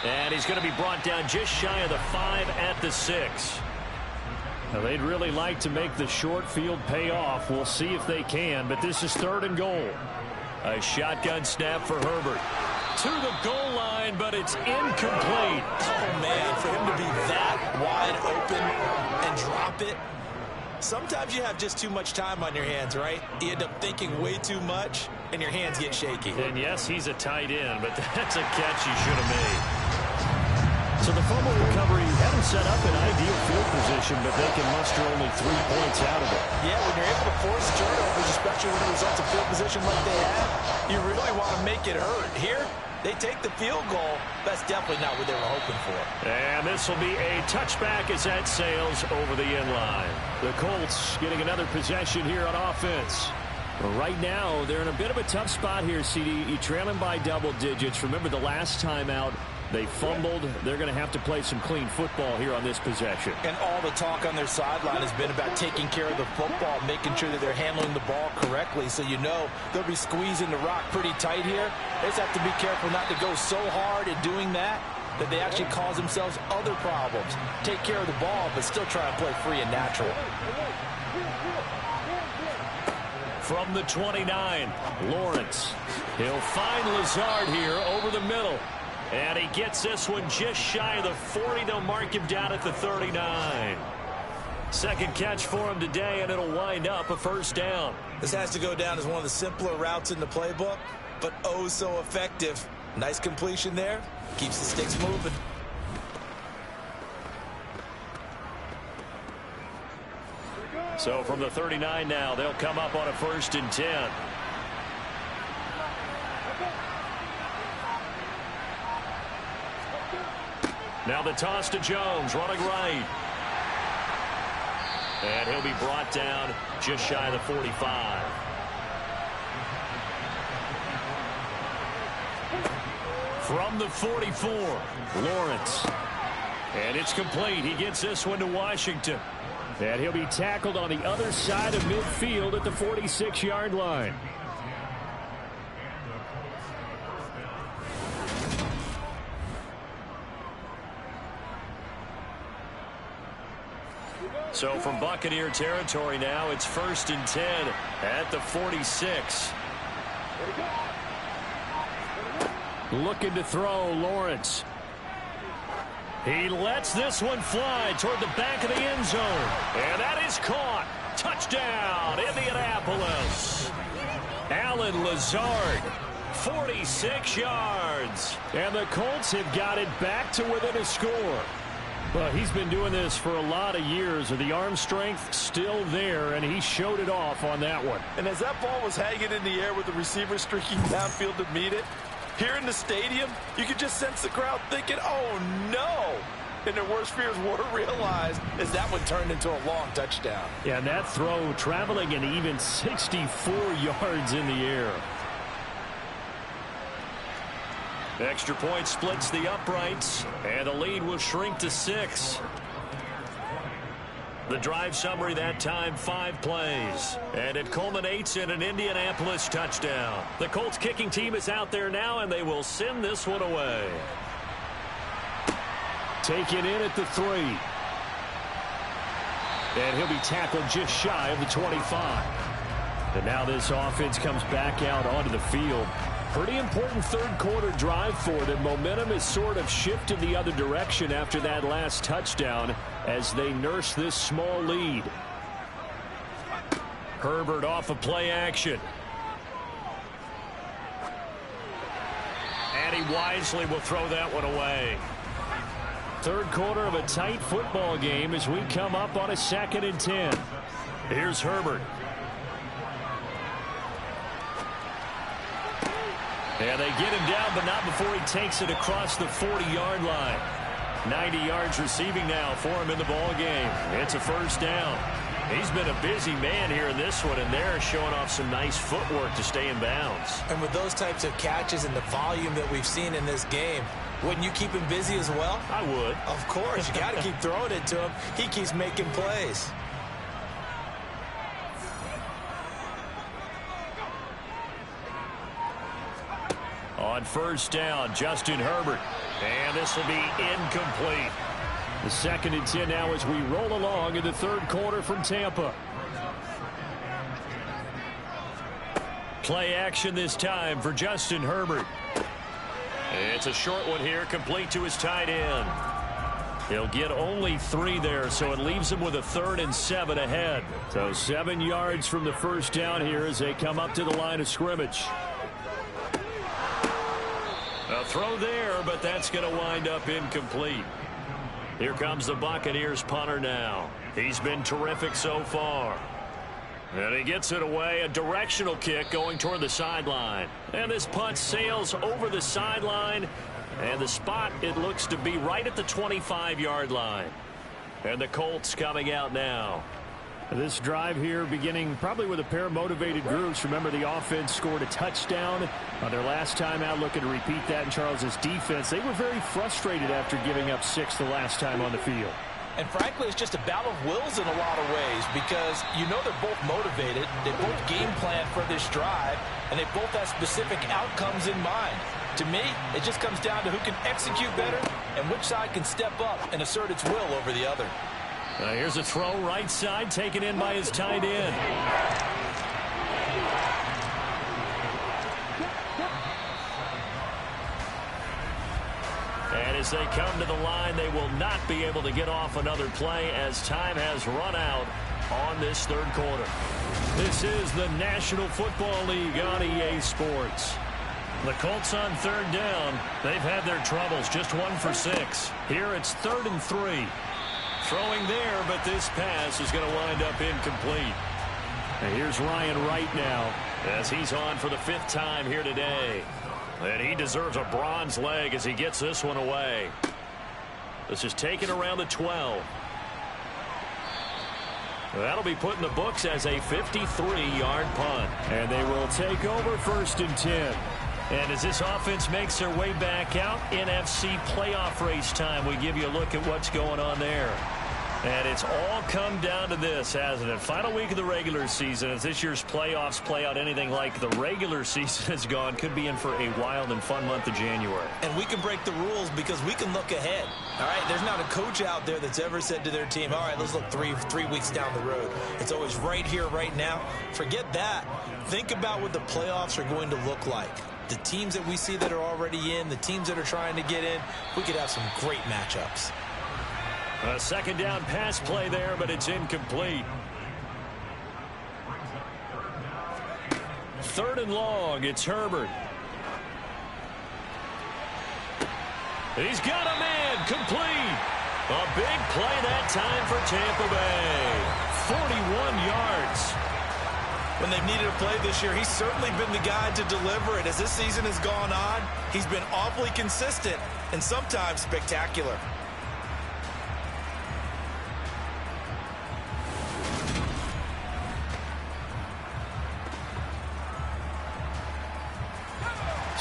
And he's going to be brought down just shy of the 5 at the 6. Now, they'd really like to make the short field pay off. We'll see if they can, but this is third and goal. A shotgun snap for Herbert. To the goal line, but it's incomplete. Oh, man, for him to be that wide open and drop it. Sometimes you have just too much time on your hands, right? You end up thinking way too much, and your hands get shaky. And yes, he's a tight end, but that's a catch he should have made. So the fumble recovery had a didn't set up an ideal field position, but they can muster only 3 points out of it. Yeah, when you're able to force turnovers, especially when it results in field position like they have, you really want to make it hurt. Here, they take the field goal. That's definitely not what they were hoping for. And this will be a touchback as that sails over the end line. The Colts getting another possession here on offense. Well, right now, they're in a bit of a tough spot here, CD. You trail them by double digits. Remember the last time out, they fumbled. They're going to have to play some clean football here on this possession. And all the talk on their sideline has been about taking care of the football, making sure that they're handling the ball correctly. So you know they'll be squeezing the rock pretty tight here. They just have to be careful not to go so hard in doing that they actually cause themselves other problems. Take care of the ball, but still try and play free and natural. From the 29, Lawrence. He'll find Lazard here over the middle. And he gets this one just shy of the 40. They'll mark him down at the 39. Second catch for him today, and it'll wind up a first down. This has to go down as one of the simpler routes in the playbook, but oh so effective. Nice completion there. Keeps the sticks moving. So from the 39 now, they'll come up on a 1st and 10. Now the toss to Jones, running right. And he'll be brought down just shy of the 45. From the 44, Lawrence. And it's complete. He gets this one to Washington. And he'll be tackled on the other side of midfield at the 46-yard line. So from Buccaneer territory now, it's 1st and 10 at the 46. Looking to throw, Lawrence. He lets this one fly toward the back of the end zone. And that is caught. Touchdown, Indianapolis. Allen Lazard, 46 yards. And the Colts have got it back to within a score. Well, he's been doing this for a lot of years. The arm strength still there, and he showed it off on that one. And as that ball was hanging in the air with the receiver streaking downfield to meet it, here in the stadium, you could just sense the crowd thinking, oh, no. And their worst fears were realized as that one turned into a long touchdown. Yeah, and that throw traveling an even 64 yards in the air. Extra point splits the uprights, and the lead will shrink to 6. The drive summary that time, 5 plays. And it culminates in an Indianapolis touchdown. The Colts kicking team is out there now, and they will send this one away. Taken in at the 3. And he'll be tackled just shy of the 25. And now this offense comes back out onto the field. Pretty important third quarter drive for them. Momentum has sort of shifted the other direction after that last touchdown as they nurse this small lead. Herbert off of play action. And he wisely will throw that one away. Third quarter of a tight football game as we come up on a 2nd and 10. Here's Herbert. And they get him down, but not before he takes it across the 40-yard line. 90 yards receiving now for him in the ball game. It's a first down. He's been a busy man here in this one, and they're showing off some nice footwork to stay in bounds. And with those types of catches and the volume that we've seen in this game, wouldn't you keep him busy as well? I would. Of course. You got to keep throwing it to him. He keeps making plays. On first down, Justin Herbert. And this will be incomplete. The 2nd and 10 now as we roll along in the third quarter from Tampa. Play action this time for Justin Herbert. It's a short one here, complete to his tight end. He'll get only 3 there, so it leaves him with a 3rd and 7 ahead. So 7 yards from the first down here as they come up to the line of scrimmage. A throw there, but that's going to wind up incomplete. Here comes the Buccaneers punter now. He's been terrific so far. And he gets it away, a directional kick going toward the sideline. And this punt sails over the sideline. And the spot, it looks to be right at the 25-yard line. And the Colts coming out now. This drive here beginning probably with a pair of motivated groups. Remember, the offense scored a touchdown on their last time out, looking to repeat that in Charles's defense. They were very frustrated after giving up 6 the last time on the field. And frankly, it's just a battle of wills in a lot of ways because you know they're both motivated. They both game plan for this drive, and they both have specific outcomes in mind. To me, it just comes down to who can execute better and which side can step up and assert its will over the other. Here's a throw right side taken in by his tight end. And as they come to the line, they will not be able to get off another play as time has run out on this third quarter. This is the National Football League on EA Sports. The Colts on third down. They've had their troubles, just 1 for 6. Here it's 3rd and 3. Throwing there, but this pass is going to wind up incomplete. And here's Ryan Wright now, as he's on for the 5th time here today. And he deserves a bronze leg as he gets this one away. This is taken around the 12. That'll be put in the books as a 53-yard punt. And they will take over 1st and 10. And as this offense makes their way back out, NFC playoff race time, we give you a look at what's going on there. And it's all come down to this, hasn't it? Final week of the regular season. As this year's playoffs play out anything like the regular season has gone, could be in for a wild and fun month of January. And we can break the rules because we can look ahead. All right, there's not a coach out there that's ever said to their team, all right, let's look three weeks down the road. It's always right here, right now. Forget that. Think about what the playoffs are going to look like. The teams that we see that are already in, the teams that are trying to get in, we could have some great matchups. A 2nd down pass play there, but it's incomplete. 3rd and long, it's Herbert. He's got a man, complete. A big play that time for Tampa Bay. 41 yards. When they've needed a play this year, he's certainly been the guy to deliver it. As this season has gone on, he's been awfully consistent and sometimes spectacular.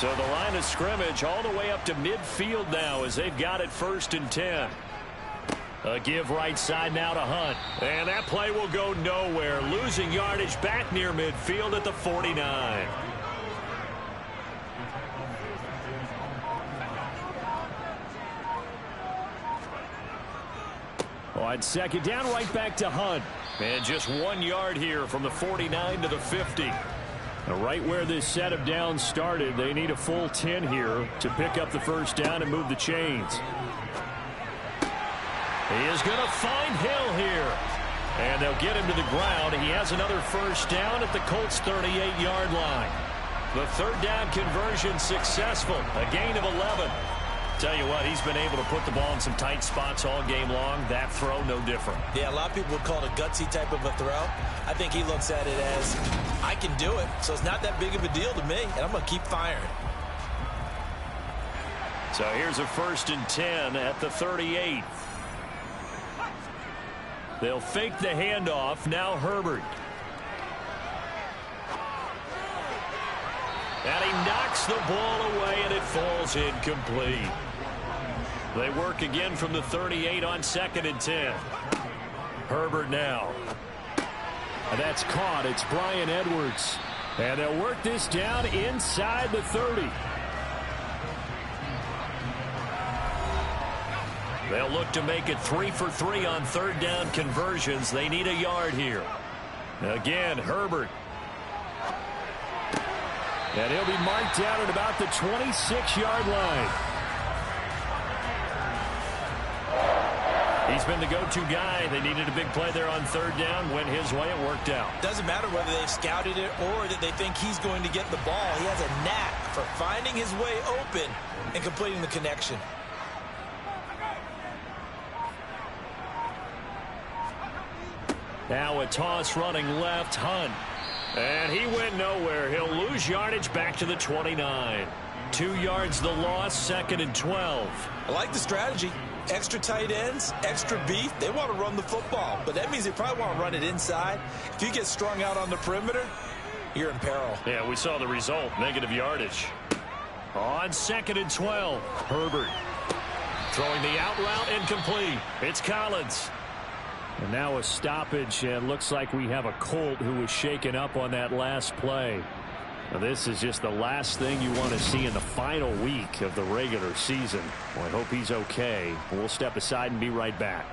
So the line of scrimmage all the way up to midfield now as they've got it 1st and 10. A give right side now to Hunt. And that play will go nowhere. Losing yardage back near midfield at the 49. On 2nd down, right back to Hunt. And just 1 yard here from the 49 to the 50. Right where this set of downs started, they need a full 10 here to pick up the 1st down and move the chains. He is going to find Hill here. And they'll get him to the ground. He has another 1st down at the Colts 38-yard line. The 3rd down conversion successful. A gain of 11. Tell you what, he's been able to put the ball in some tight spots all game long. That throw, no different. Yeah, a lot of people would call it a gutsy type of a throw. I think he looks at it as, I can do it, so it's not that big of a deal to me, and I'm going to keep firing. So here's a 1st and 10 at the 38. They'll fake the handoff. Now Herbert. And he knocks the ball away, and it falls incomplete. They work again from the 38 on 2nd and 10. Herbert now. And that's caught. It's Brian Edwards. And they'll work this down inside the 30. They'll look to make it 3 for 3 on 3rd down conversions. They need a yard here. Again, Herbert. And he'll be marked down at about the 26-yard line. He's been the go-to guy. They needed a big play there on 3rd down. Went his way. It worked out. Doesn't matter whether they've scouted it or that they think he's going to get the ball. He has a knack for finding his way open and completing the connection. Now a toss running left, Hunt. And he went nowhere. He'll lose yardage back to the 29. 2 yards the loss, 2nd and 12. I like the strategy. Extra tight ends, extra beef. They want to run the football, but that means they probably want to run it inside. If you get strung out on the perimeter, you're in peril. Yeah, we saw the result, negative yardage. On 2nd and 12, Herbert throwing the out route, incomplete. It's Collins. And now a stoppage, and looks like we have a Colt who was shaken up on that last play. Now this is just the last thing you want to see in the final week of the regular season. Well, I hope he's okay. We'll step aside and be right back.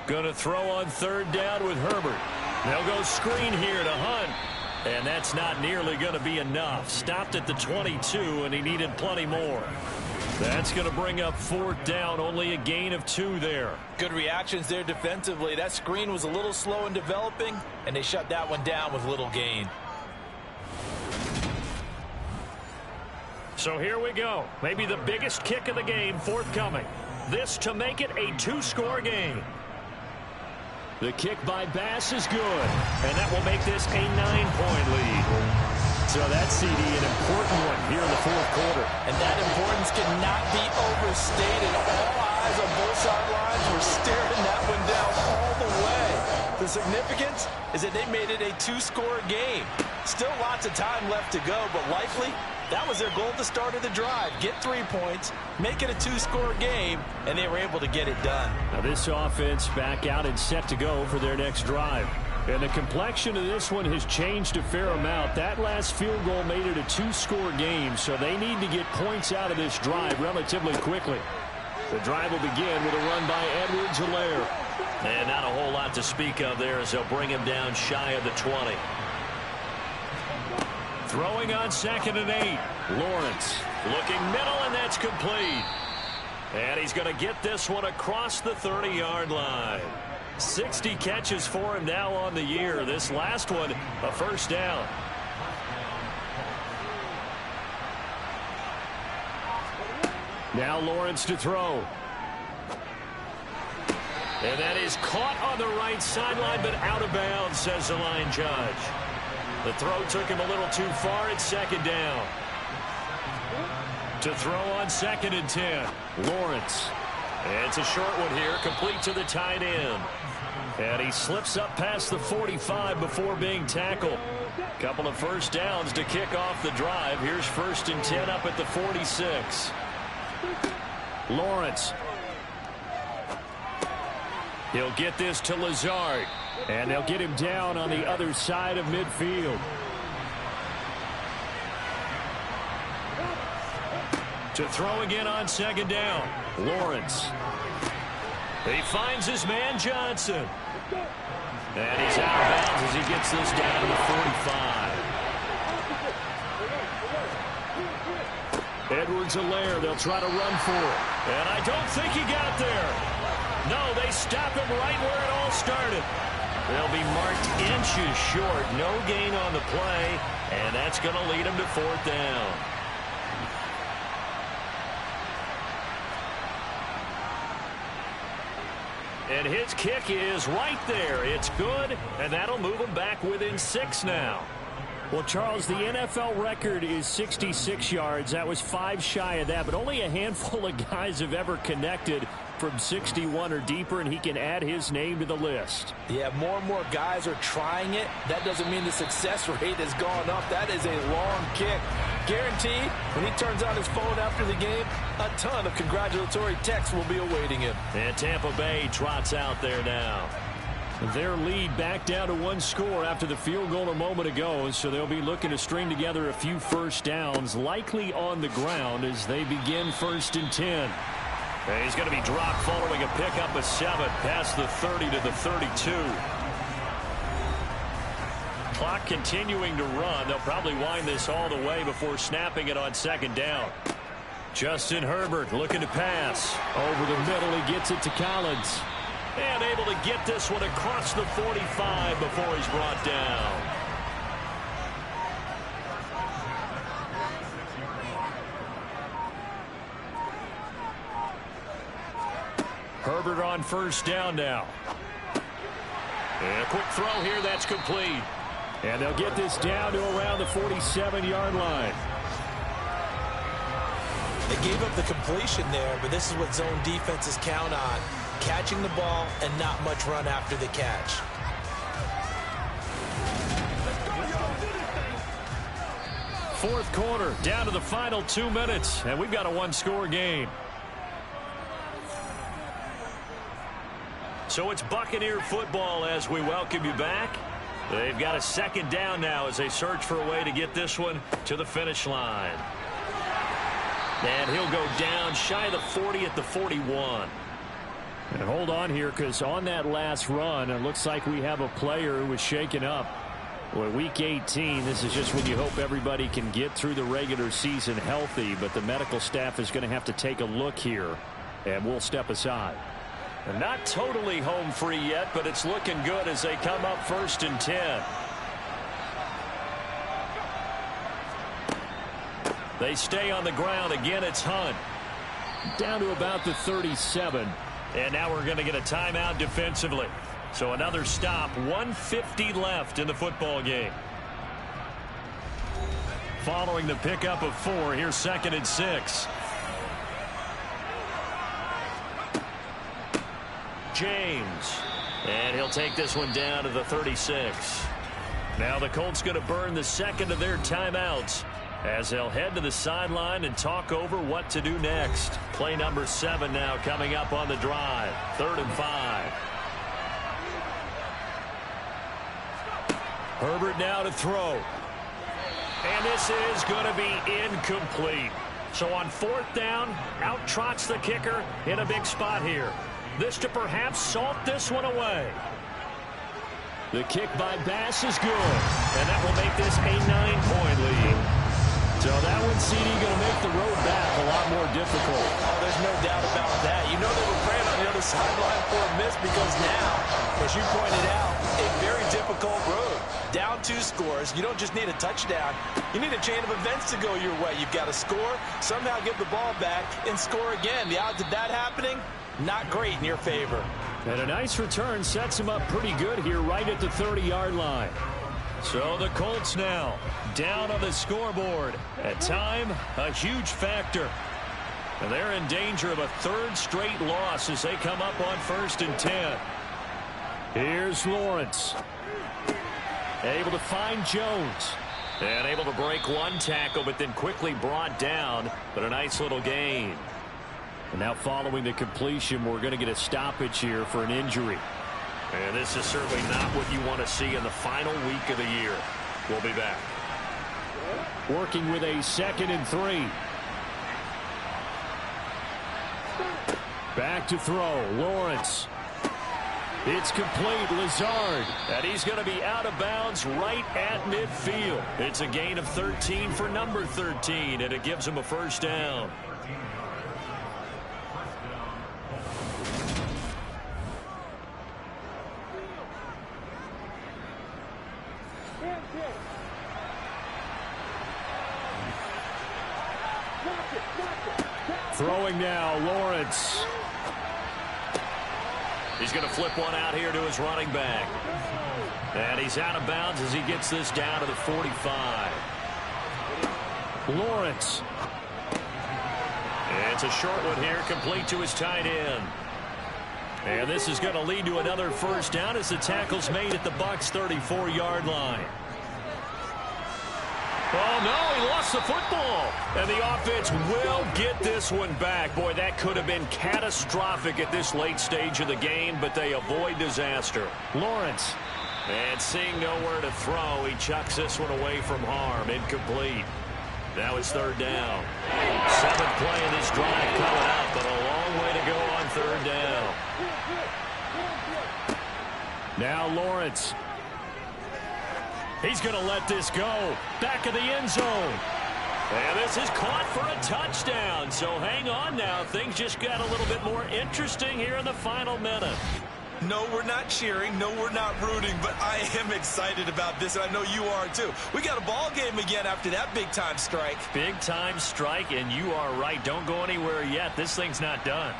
Going to throw on 3rd down with Herbert. They'll go screen here to Hunt. And that's not nearly going to be enough. Stopped at the 22, and he needed plenty more. That's going to bring up 4th down. Only a gain of 2 there. Good reactions there defensively. That screen was a little slow in developing, and they shut that one down with little gain. So here we go. Maybe the biggest kick of the game forthcoming. This to make it a 2-score game. The kick by Bass is good, and that will make this a 9-point lead. So that's, CD, an important one here in the 4th quarter. And that importance cannot be overstated. All eyes on both sidelines were staring that one down all the way. The significance is that they made it a 2-score game. Still lots of time left to go, but likely that was their goal at the start of the drive. Get 3 points, make it a 2-score game, and they were able to get it done. Now this offense back out and set to go for their next drive. And the complexion of this one has changed a fair amount. That last field goal made it a 2-score game, so they need to get points out of this drive relatively quickly. The drive will begin with a run by Edwards-Helaire. And not a whole lot to speak of there as they'll bring him down shy of the 20. Throwing on 2nd and 8. Lawrence looking middle, and that's complete. And he's going to get this one across the 30-yard line. 60 catches for him now on the year. This last one, a 1st down. Now Lawrence to throw. And that is caught on the right sideline, but out of bounds, says the line judge. The throw took him a little too far. It's 2nd down. To throw on 2nd and 10. Lawrence. It's a short one here, complete to the tight end. And he slips up past the 45 before being tackled. Couple of 1st downs to kick off the drive. Here's 1st and 10 up at the 46. Lawrence. He'll get this to Lazard. And they'll get him down on the other side of midfield. To throw again on 2nd down. Lawrence. He finds his man Johnson. And he's out of bounds as he gets this down to the 45. Edwards-Helaire, they'll try to run for it. And I don't think he got there. No, they stop him right where it all started. They'll be marked inches short. No gain on the play. And that's going to lead him to 4th down. And his kick is right there. It's good, and that'll move him back within 6 now. Well, Charles, the NFL record is 66 yards. That was 5 shy of that, but only a handful of guys have ever connected from 61 or deeper, and he can add his name to the list. Yeah, more and more guys are trying it. That doesn't mean the success rate has gone up. That is a long kick. Guaranteed, when he turns on his phone after the game, a ton of congratulatory texts will be awaiting him. And Tampa Bay trots out there now. Their lead back down to 1 score after the field goal a moment ago, so they'll be looking to string together a few 1st downs, likely on the ground as they begin 1st and 10. And he's going to be dropped following a pickup of 7 past the 30 to the 32. Clock continuing to run. They'll probably wind this all the way before snapping it on 2nd down. Justin Herbert looking to pass. Over the middle, he gets it to Collins. And able to get this one across the 45 before he's brought down. Herbert on first down now. And a quick throw here that's complete. And they'll get this down to around the 47-yard line. They gave up the completion there, but this is what zone defenses count on. Catching the ball and not much run after the catch. Fourth quarter, down to the final 2 minutes, and we've got a one-score game. So it's Buccaneer football as we welcome you back. They've got a second down now as they search for a way to get this one to the finish line. And he'll go down shy of the 40 at the 41. And hold on here, because on that last run, it looks like we have a player who was shaken up. Well, Week 18, this is just when you hope everybody can get through the regular season healthy, but the medical staff is going to have to take a look here, and we'll step aside. And not totally home free yet, but it's looking good as they come up 1st and 10. They stay on the ground. Again, it's Hunt. Down to about the 37. And now we're going to get a timeout defensively. So another stop. 1:50 left in the football game. Following the pickup of 4, here's 2nd and 6. James. And he'll take this one down to the 36. Now the Colts going to burn the second of their timeouts as they'll head to the sideline and talk over what to do next. Play number 7 now coming up on the drive. 3rd and 5. Herbert now to throw. And this is going to be incomplete. So on 4th down, out trots the kicker in a big spot here. This to perhaps salt this one away. The kick by Bass is good. And that will make this a 9-point lead. So that one, CD, going to make the road back a lot more difficult. Oh, there's no doubt about that. You know they were praying on the other sideline for a miss because now, as you pointed out, a very difficult road. Down 2 scores. You don't just need a touchdown. You need a chain of events to go your way. You've got to score, somehow give the ball back, and score again. The odds of that happening, not great in your favor. And a nice return sets him up pretty good here right at the 30-yard line. So the Colts now down on the scoreboard. At time, a huge factor. And they're in danger of a 3rd straight loss as they come up on 1st and 10. Here's Lawrence. Able to find Jones. And able to break one tackle, but then quickly brought down. But a nice little gain. And now following the completion, we're going to get a stoppage here for an injury. And this is certainly not what you want to see in the final week of the year. We'll be back. Working with a 2nd and 3. Back to throw. Lawrence. It's complete. Lazard. And he's going to be out of bounds right at midfield. It's a gain of 13 for number 13, and it gives him a 1st down. Throwing now, Lawrence. He's going to flip one out here to his running back. And he's out of bounds as he gets this down to the 45. Lawrence. And it's a short one here, complete to his tight end. And this is going to lead to another 1st down as the tackle's made at the Bucs 34-yard line. Oh, no, he lost the football. And the offense will get this one back. Boy, that could have been catastrophic at this late stage of the game, but they avoid disaster. Lawrence. And seeing nowhere to throw, he chucks this one away from harm. Incomplete. Now it's 3rd down. 7th play of this drive coming up, but a long way to go on 3rd down. Now Lawrence. He's going to let this go. Back of the end zone. And this is caught for a touchdown. So hang on now. Things just got a little bit more interesting here in the final minute. No, we're not cheering. No, we're not rooting. But I am excited about this, and I know you are too. We got a ball game again after that big-time strike. Big-time strike, and you are right. Don't go anywhere yet. This thing's not done.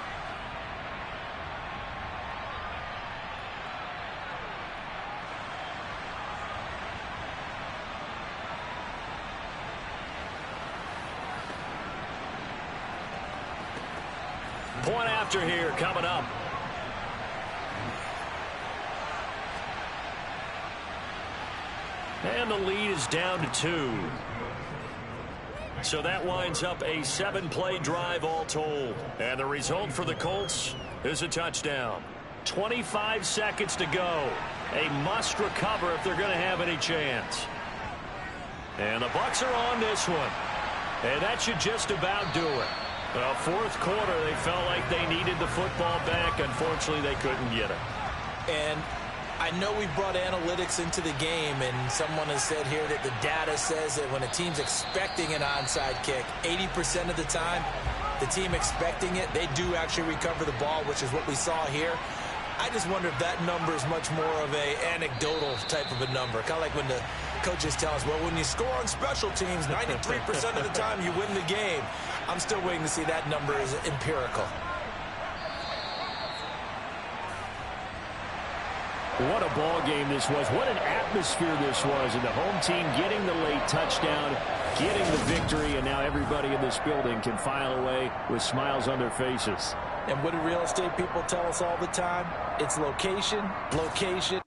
Point after here coming up. And the lead is down to 2. So that winds up a 7-play drive all told. And the result for the Colts is a touchdown. 25 seconds to go. A must recover if they're going to have any chance. And the Bucs are on this one. And that should just about do it. Well, fourth quarter, they felt like they needed the football back. Unfortunately, they couldn't get it. And I know we brought analytics into the game, and someone has said here that the data says that when a team's expecting an onside kick, 80% of the time, the team expecting it, they do actually recover the ball, which is what we saw here. I just wonder if that number is much more of a anecdotal type of a number. Kind of like when the coaches tell us, well, when you score on special teams, 93% of the time you win the game. I'm still waiting to see that number is empirical. What a ball game this was. What an atmosphere this was. And the home team getting the late touchdown, getting the victory, and now everybody in this building can file away with smiles on their faces. And what do real estate people tell us all the time? It's location, location,